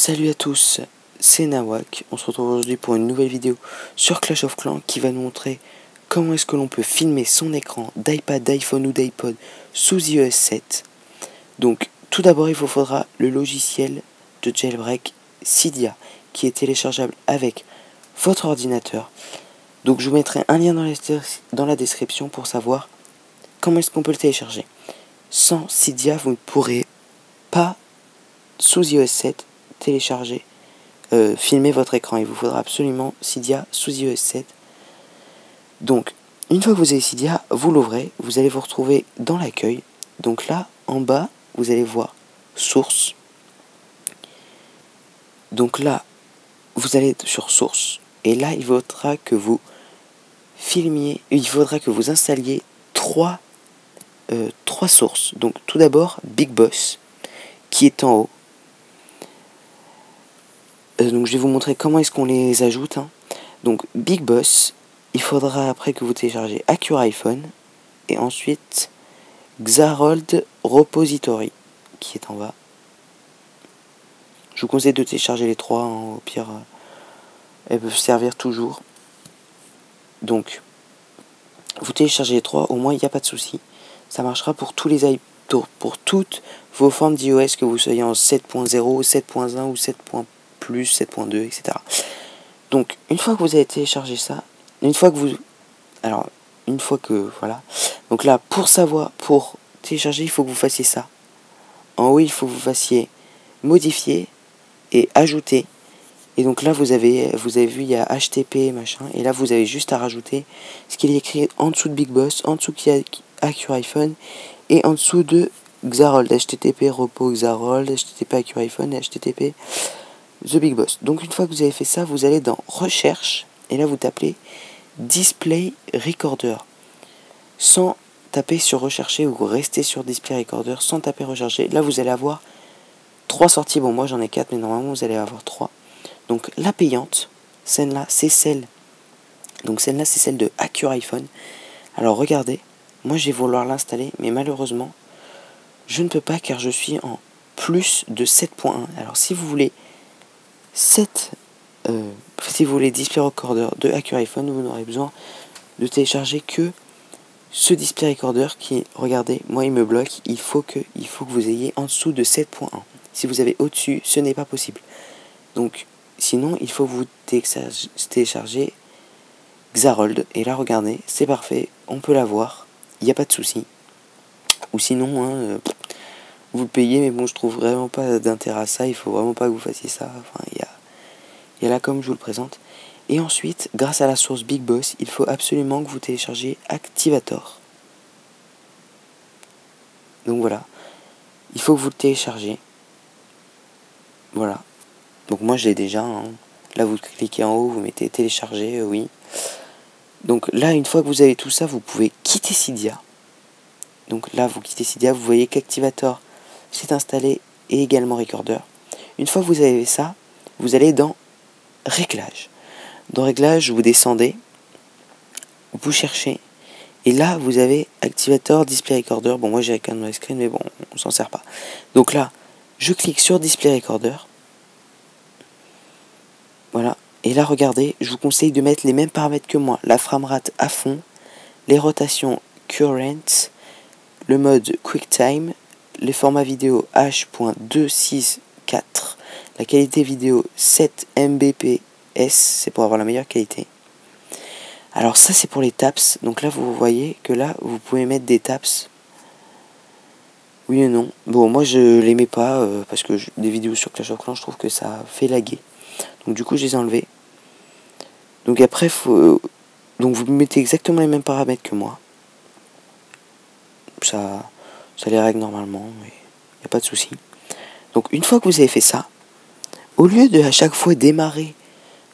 Salut à tous, c'est Nawak. On se retrouve aujourd'hui pour une nouvelle vidéo sur Clash of Clans qui va nous montrer comment est-ce que l'on peut filmer son écran d'iPad, d'iPhone ou d'iPod sous iOS 7. Donc tout d'abord il vous faudra le logiciel de jailbreak Cydia qui est téléchargeable avec votre ordinateur. Donc je vous mettrai un lien dans la description pour savoir comment est-ce qu'on peut le télécharger. Sans Cydia vous ne pourrez pas sous iOS 7 télécharger, filmer votre écran. Il vous faudra absolument Cydia sous iOS 7. Donc, une fois que vous avez Cydia, vous l'ouvrez, vous allez vous retrouver dans l'accueil. Donc là, en bas, vous allez voir Source. Donc là, vous allez sur Source. Et là, il faudra que vous filmiez, il faudra que vous installiez trois sources. Donc tout d'abord, Big Boss, qui est en haut. Donc je vais vous montrer comment est-ce qu'on les ajoute. Donc Big Boss, il faudra après que vous téléchargez AccuiPhone et ensuite Xarold Repository qui est en bas. Je vous conseille de télécharger les trois, au pire elles peuvent servir toujours. Donc vous téléchargez les trois, au moins il n'y a pas de souci. Ça marchera pour tous les pour toutes vos formes d'iOS, que vous soyez en 7.0, 7.1 ou 7.0 plus 7.2, etc. Donc une fois que vous avez téléchargé ça, une fois que voilà, donc là pour télécharger, il faut que vous fassiez ça. En haut, il faut que vous fassiez modifier et ajouter. Et donc là vous avez vu, il y a HTTP machin, et là vous avez juste à rajouter ce qu'il est écrit en dessous de Big Boss, en dessous qui a AccuiPhone et en dessous de Xarold, HTTP repo Xarold, HTTP AccuiPhone et HTTP The Big Boss. Donc une fois que vous avez fait ça, vous allez dans Recherche et là vous tapez Display Recorder. Sans taper sur Rechercher ou rester sur Display Recorder, sans taper Rechercher. Là vous allez avoir trois sorties. Bon, moi j'en ai 4, mais normalement vous allez avoir 3. Donc la payante, celle-là c'est celle. Donc celle-là c'est celle de AccuiPhone. Alors regardez, moi je vais vouloir l'installer, mais malheureusement je ne peux pas car je suis en plus de 7.1. Alors si vous voulez si vous voulez Display Recorder de AccuiPhone, vous n'aurez besoin de télécharger que ce Display Recorder qui, regardez, moi il me bloque, il faut que vous ayez en dessous de 7.1. Si vous avez au-dessus, ce n'est pas possible. Donc, sinon, il faut que vous télécharger Xarold. Et là, regardez, c'est parfait, on peut l'avoir, il n'y a pas de souci. Ou sinon, vous le payez, mais bon, je trouve vraiment pas d'intérêt à ça, il faut vraiment pas que vous fassiez ça. Enfin, il y a là comme je vous le présente. Et ensuite, grâce à la source Big Boss, il faut absolument que vous téléchargez Activator. Donc voilà, il faut que vous le téléchargez. Voilà. Donc moi je l'ai déjà. Là vous cliquez en haut, vous mettez télécharger, oui. Donc là, une fois que vous avez tout ça, vous pouvez quitter Cydia. Donc là vous quittez Cydia, vous voyez qu'Activator s'est installé et également Recorder. Une fois que vous avez ça, vous allez dans Réglages. Dans Réglages, vous descendez, vous cherchez, et là vous avez Activator, Display Recorder. Bon, moi j'ai qu'un noise screen, mais bon, on s'en sert pas. Donc là, je clique sur Display Recorder. Voilà, et là regardez, je vous conseille de mettre les mêmes paramètres que moi. La framerate à fond, les rotations current, le mode QuickTime, les formats vidéo H.264, la qualité vidéo 7 Mbps, c'est pour avoir la meilleure qualité. Alors ça c'est pour les taps, donc là vous voyez que là vous pouvez mettre des taps, oui et non. Bon, moi je les mets pas parce que des vidéos sur Clash of Clans je trouve que ça fait laguer. Donc du coup je les ai enlevés. Donc après donc vous mettez exactement les mêmes paramètres que moi. Ça les règle normalement, mais il n'y a pas de souci. Donc une fois que vous avez fait ça, au lieu de à chaque fois démarrer,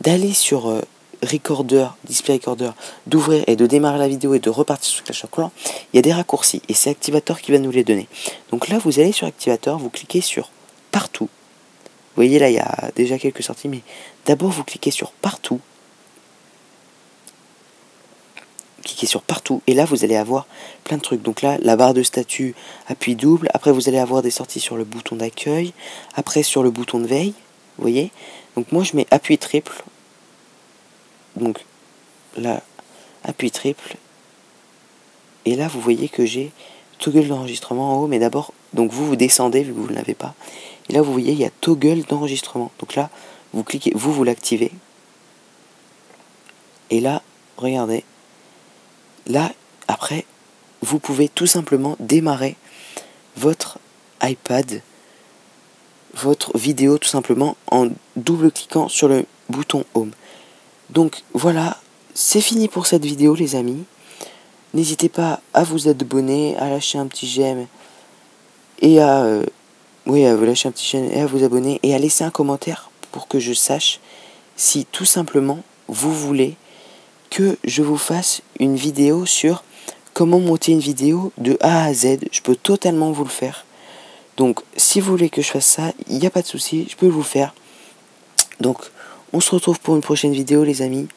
d'aller sur Recorder, Display Recorder, d'ouvrir et de démarrer la vidéo et de repartir sur Clash of Clans, il y a des raccourcis et c'est Activator qui va nous les donner. Donc là vous allez sur Activator, vous cliquez sur Partout. Vous voyez là il y a déjà quelques sorties, mais d'abord vous cliquez sur Partout. Cliquez sur Partout et là vous allez avoir plein de trucs. Donc là la barre de statut, appui double. Après vous allez avoir des sorties sur le bouton d'accueil, après sur le bouton de veille. vous voyez. Donc moi je mets appui triple, donc là appui triple, et là vous voyez que j'ai toggle d'enregistrement en haut, mais d'abord, donc vous descendez vu que vous ne l'avez pas, et là vous voyez il y a toggle d'enregistrement, donc là vous cliquez, vous l'activez, et là regardez, là après vous pouvez tout simplement démarrer votre iPad, votre vidéo tout simplement en double cliquant sur le bouton Home. Donc voilà, c'est fini pour cette vidéo les amis. N'hésitez pas à vous abonner, à lâcher un petit j'aime et à vous lâcher un petit j'aime et à vous abonner et à laisser un commentaire pour que je sache si tout simplement vous voulez que je vous fasse une vidéo sur comment monter une vidéo de A à Z. Je peux totalement vous le faire. Donc si vous voulez que je fasse ça, il n'y a pas de souci, je peux vous le faire. Donc on se retrouve pour une prochaine vidéo les amis.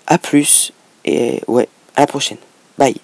A plus et ouais, à la prochaine. Bye.